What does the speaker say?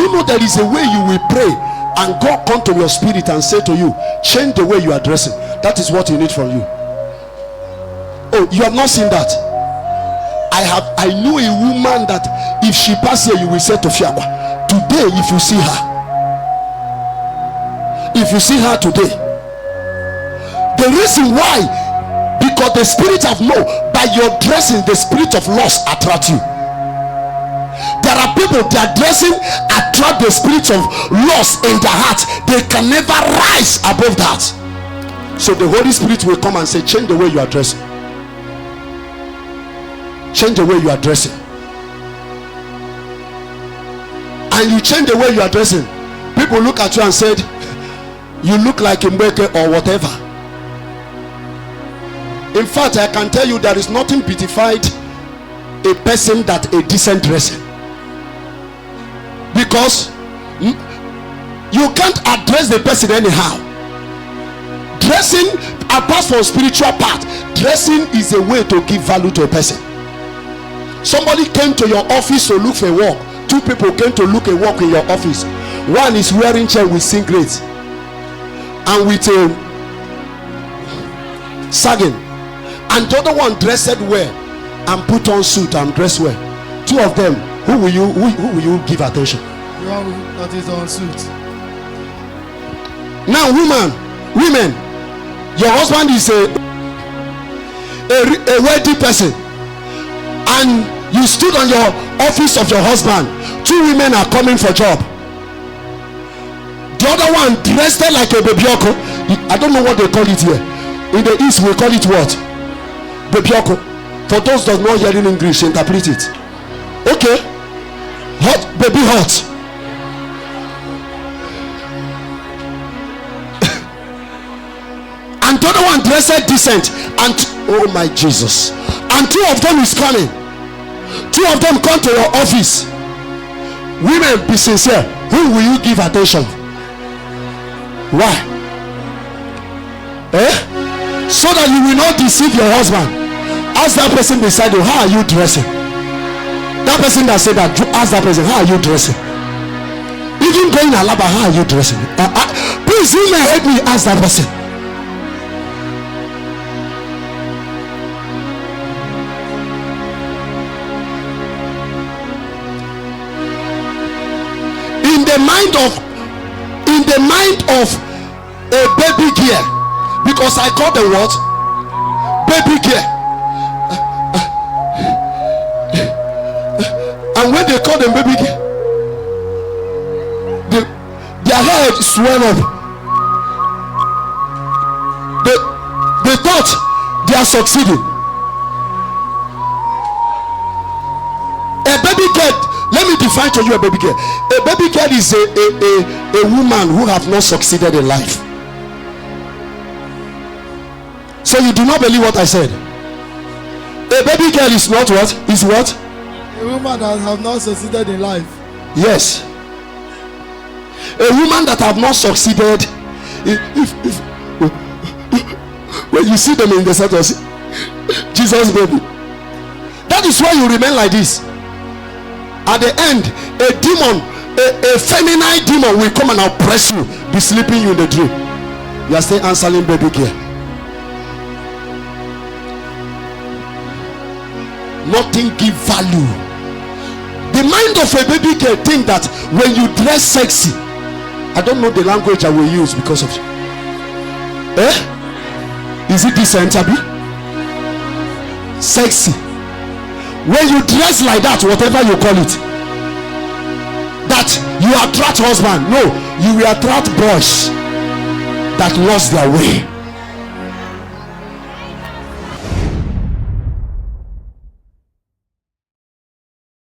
you know there is a way you will pray and God come to your spirit and say to you, change the way you are dressing? That is what you need from you. Oh, you have not seen that? I knew a woman that if she pass here, you will say to Fiakwa, today if you see her today, the reason why, because the spirit of no, by your dressing, the spirit of lust attract you. There are people, their dressing attract the spirit of lust in their heart. They can never rise above that. So the Holy Spirit will come and say, change the way you are dressing. Change the way you are dressing. And you change the way you are dressing, people look at you and said, you look like a maker or whatever. In fact, I can tell you there is nothing beautified a person that a decent dressing. Because you can't address the person anyhow. Dressing, apart from spiritual part, dressing is a way to give value to a person. Somebody came to your office to look for work. Two people came to look at work in your office. One is wearing chair with singlet and with a sagging, and the other one dressed well and put on suit and dress well. Two of them, who will you give attention? The one that is on suit. Now women, your husband is a wealthy person, and you stood on your office of your husband. Two women are coming for job. The other one dressed like a babyoko. I don't know what they call it here. In the East we call it what? Babyoko. For those that not hearing English, interpret it. Okay. Hot, baby hot. And the other one dressed decent. And oh my Jesus. And two of them is coming. Two of them come to your office. Women, be sincere. Who will you give attention? Why? So that you will not deceive your husband. Ask that person beside you, how are you dressing? That person that said that, ask that person, how are you dressing? Even going Alaba, how are you dressing? Please, you may help me ask that person. In the mind of a baby girl, because I call the what? Baby girl. And when they call them baby girl, their head swell up. They thought they are succeeding. A baby girl, let me define to you a baby girl. A baby girl is a woman who have not succeeded in life. So you do not believe what I said? A baby girl is not what? Is what? A woman that have not succeeded in life. Yes. A woman that have not succeeded. When you see them in the status, Jesus baby. That is why you remain like this. At the end, a demon, a feminine demon will come and oppress you, be sleeping you in the dream. You are still answering baby girl. Nothing give value. The mind of a baby girl think that when you dress sexy, I don't know the language I will use because of is it decent, Abi? Sexy. When you dress like that, whatever you call it, that you attract husband. No, you will attract boys that lost their way.